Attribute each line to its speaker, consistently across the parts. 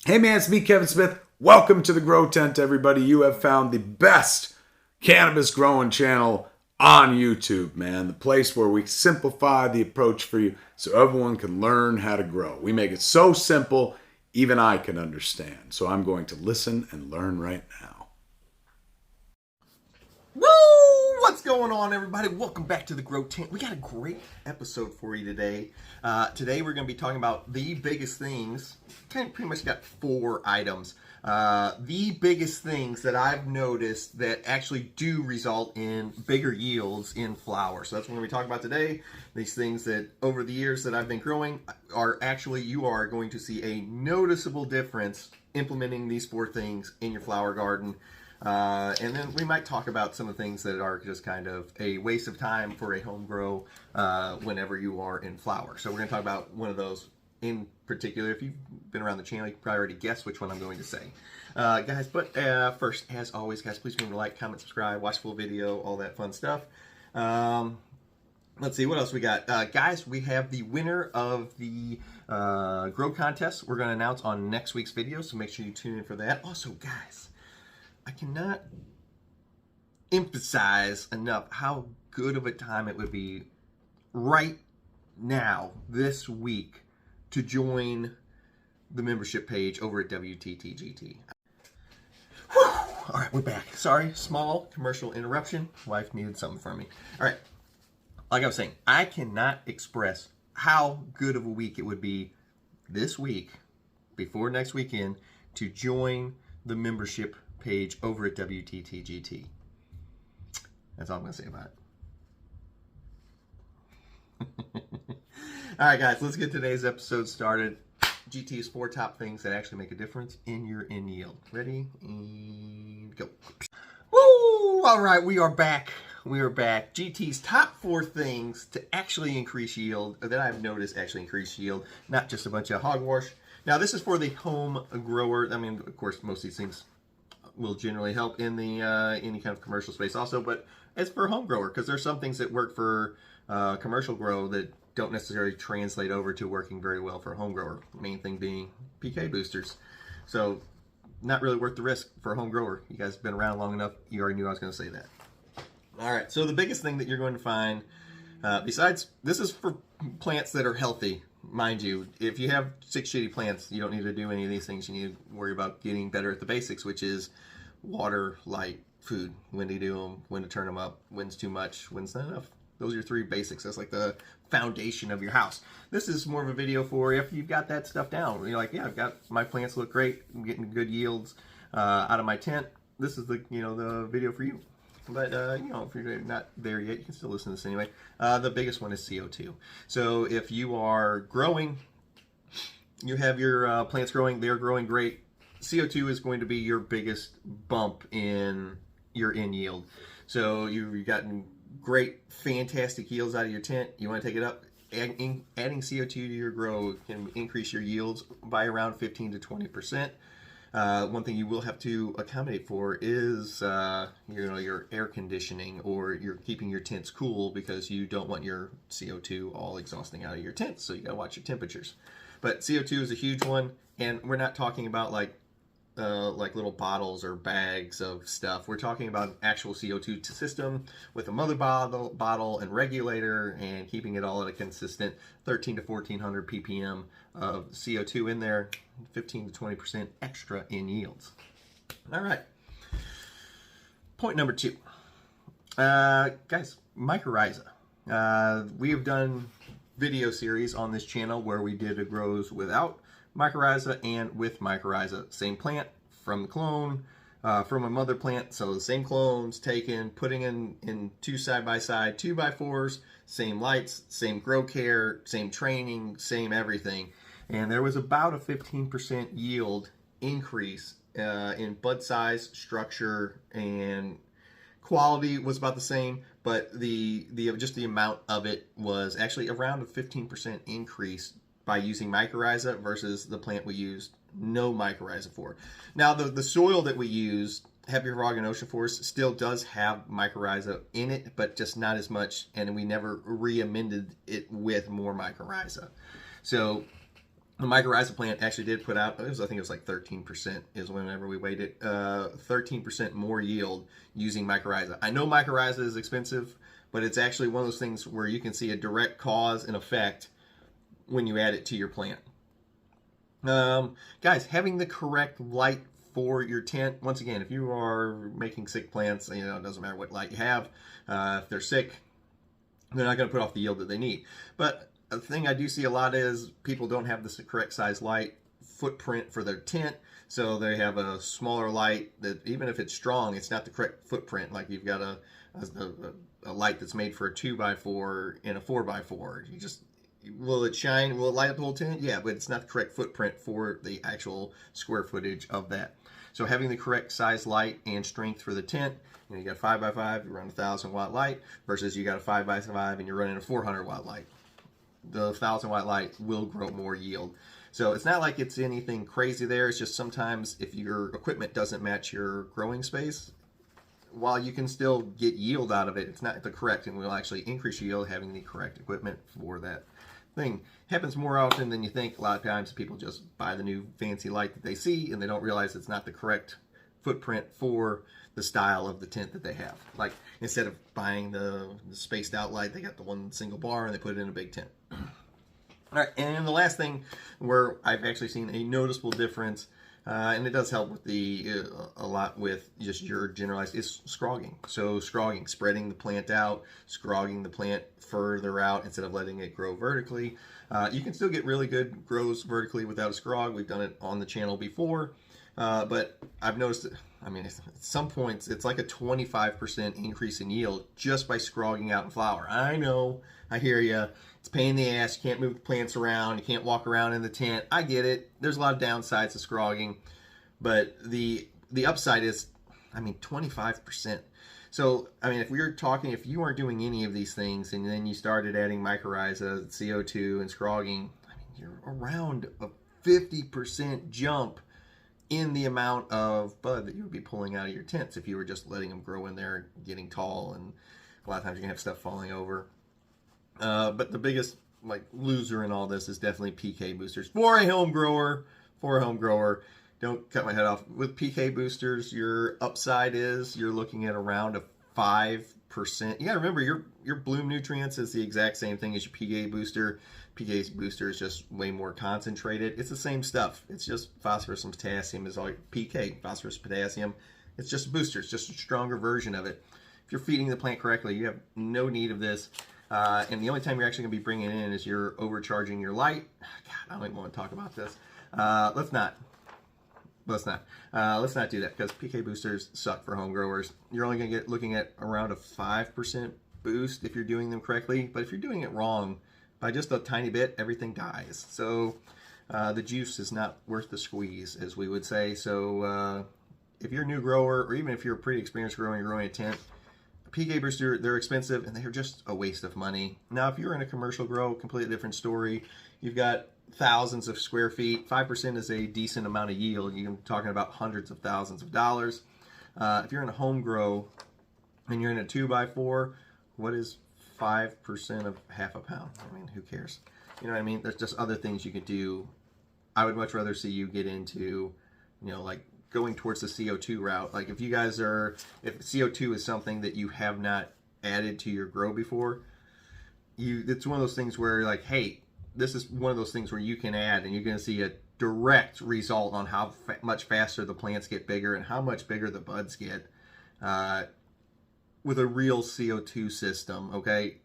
Speaker 1: Hey man, it's me, Kevin Smith. Welcome to the Grow Tent, everybody. You have found the best cannabis growing channel on YouTube, man. The place where we simplify the approach for you so everyone can learn how to grow. We make it so simple, even I can understand. So I'm going to listen and learn right now.
Speaker 2: Woo! What's going on, everybody? Welcome back to the Grow Tent. We got a great episode for you today. Today we're going to be talking about the biggest things. Pretty much got 4 items. The biggest things that I've noticed that actually do result in bigger yields in flower. So that's what we're going to be talking about today. These things that over the years that I've been growing are actually, you are going to see a noticeable difference implementing these 4 things in your flower garden. And then we might talk about some of the things that are just kind of a waste of time for a home grow whenever you are in flower. So we're going to talk about one of those in particular. If you've been around the channel, you can probably already guess which one I'm going to say. Guys, but first, as always, guys, please remember to like, comment, subscribe, watch full video, all that fun stuff. Let's see, what else we got? Guys, we have the winner of the grow contest. We're going to announce on next week's video, so make sure you tune in for that. Also, guys, I cannot emphasize enough how good of a time it would be right now, this week, to join the membership page over at WTTGT. Whew. All right, we're back. Sorry, small commercial interruption. Wife needed something from me. All right, like I was saying, I cannot express how good of a week it would be this week, before next weekend, to join the membership page over at WTTGT. That's all I'm going to say about it. All right, guys, let's get today's episode started. GT's 4 top things that actually make a difference in your in yield. Ready? And go. Woo! All right, we are back. We are back. GT's top 4 things to actually increase yield, or that I've noticed actually increase yield, not just a bunch of hogwash. Now, this is for the home grower. I mean, of course, most of these things will generally help in the any kind of commercial space also, but it's for a home grower, because there's some things that work for commercial grow that don't necessarily translate over to working very well for a home grower. The main thing being PK boosters. So not really worth the risk for a home grower. You guys have been around long enough, you already knew I was going to say that. All right, so the biggest thing that you're going to find, besides, this is for plants that are healthy. Mind you, if you have 6 shitty plants, you don't need to do any of these things. You need to worry about getting better at the basics, which is water, light, food, when to do them, when to turn them up, when's too much, when's not enough. Those are your 3 basics. That's like the foundation of your house. This is more of a video for if you've got that stuff down. You're like, yeah, I've got my plants look great. I'm getting good yields out of my tent. This is the the video for you. But if you're not there yet, you can still listen to this anyway. The biggest one is CO2. So if you are growing, you have your plants growing, they're growing great. CO2 is going to be your biggest bump in your in yield. So you've gotten great, fantastic yields out of your tent. You want to take it up. Adding CO2 to your grow can increase your yields by around 15 to 20%. One thing you will have to accommodate for is your air conditioning, or you're keeping your tents cool, because you don't want your CO2 all exhausting out of your tent. So you got to watch your temperatures. But CO2 is a huge one, and we're not talking about like little bottles or bags of stuff. We're talking about an actual CO2 system with a mother bottle and regulator, and keeping it all at a consistent 13 to 1400 ppm of CO2 in there, 15 to 20% extra in yields. All right. Point number 2. Guys, mycorrhiza. We have done video series on this channel where we did a grows without mycorrhiza and with mycorrhiza. Same plant from the clone, from a mother plant. So the same clones taken, putting in 2 side-by-side 2x4s, same lights, same grow care, same training, same everything. And there was about a 15% yield increase in bud size, structure, and quality was about the same, but just the amount of it was actually around a 15% increase by using mycorrhiza versus the plant we used no mycorrhiza for. Now, the soil that we used, Happy Frog and Ocean Forest, still does have mycorrhiza in it, but just not as much, and we never re-amended it with more mycorrhiza. So The mycorrhiza plant actually did put out, I think it was like 13% is whenever we weighed it, 13% more yield using mycorrhiza. I know mycorrhiza is expensive, but it's actually one of those things where you can see a direct cause and effect when you add it to your plant. Guys, having the correct light for your tent, once again, if you are making sick plants, it doesn't matter what light you have, if they're sick, they're not going to put off the yield that they need. But the thing I do see a lot is people don't have the correct size light footprint for their tent, so they have a smaller light that, even if it's strong, it's not the correct footprint. Like you've got a light that's made for a 2x4 and a 4x4. Will it shine? Will it light up the whole tent? Yeah, but it's not the correct footprint for the actual square footage of that. So having the correct size light and strength for the tent, you got 5x5, you run a 1,000-watt light, versus you got a 5x5 and you're running a 400-watt light. The 1,000-watt light will grow more yield. So it's not like it's anything crazy there. It's just sometimes if your equipment doesn't match your growing space, while you can still get yield out of it, it's not the correct, and will actually increase your yield having the correct equipment for that thing. Happens more often than you think. A lot of times people just buy the new fancy light that they see and they don't realize it's not the correct footprint for the style of the tent that they have. Like, instead of buying the spaced out light, they got the one single bar and they put it in a big tent. All right, and the last thing where I've actually seen a noticeable difference, and it does help with a lot with just your generalized, is scrogging. So scrogging, spreading the plant out, scrogging the plant further out instead of letting it grow vertically. You can still get really good grows vertically without a scrog. We've done it on the channel before, but I've noticed that, at some points it's like a 25% increase in yield just by scrogging out in flower. I know, I hear you. It's a pain in the ass. You can't move the plants around. You can't walk around in the tent. I get it. There's a lot of downsides to scrogging, but the upside is, 25%. So, if you weren't doing any of these things and then you started adding mycorrhiza, CO2, and scrogging, you're around a 50% jump in the amount of bud that you would be pulling out of your tents if you were just letting them grow in there, getting tall, and a lot of times you're gonna have stuff falling over. But the biggest loser in all this is definitely PK boosters for a home grower. Don't cut my head off. With PK boosters, your upside is you're looking at around a 5%. You gotta remember, your bloom nutrients is the exact same thing as your PK booster. PK booster is just way more concentrated. It's the same stuff. It's just phosphorus and potassium is all PK, phosphorus, potassium. It's just a booster. It's just a stronger version of it. If you're feeding the plant correctly, you have no need of this. And the only time you're actually going to be bringing it in is you're overcharging your light. God, I don't even want to talk about this. Let's not do that, because PK boosters suck for home growers. You're only going to get looking at around a 5% boost if you're doing them correctly. But if you're doing it wrong by just a tiny bit, everything dies. So the juice is not worth the squeeze, as we would say. So if you're a new grower, or even if you're a pretty experienced grower and you're growing a tent, PK booster, they're expensive and they're just a waste of money. Now, if you're in a commercial grow, completely different story. You've got thousands of square feet. 5% is a decent amount of yield. You're talking about hundreds of thousands of dollars. If you're in a home grow and you're in a 2x4, what is 5% of half a pound? Who cares? You know what I mean? There's just other things you could do. I would much rather see you get into, going towards the CO2 route. Like if CO2 is something that you have not added to your grow before, it's one of those things where hey, this is one of those things where you can add and you're going to see a direct result on how much faster the plants get bigger and how much bigger the buds get with a real CO2 system. Okay,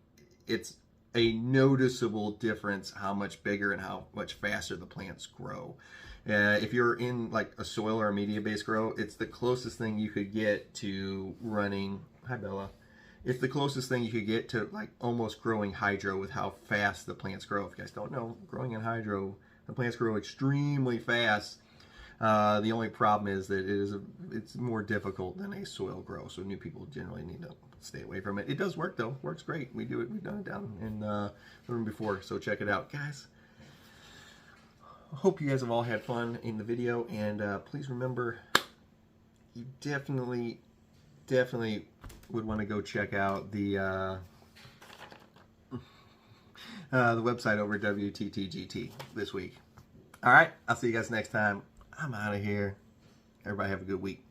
Speaker 2: it's a noticeable difference how much bigger and how much faster the plants grow. If you're in a soil or a media-based grow, it's the closest thing you could get to running. Hi, Bella. It's the closest thing you could get to almost growing hydro with how fast the plants grow. If you guys don't know, growing in hydro, the plants grow extremely fast. The only problem is that it's more difficult than a soil grow, so new people generally need to stay away from it. It does work though. Works great. We do it. We've done it down in the room before, so check it out, guys. I hope you guys have all had fun in the video, and please remember, you definitely would want to go check out the website over at WTTGT this week. All right, I'll see you guys next time. I'm out of here. Everybody have a good week.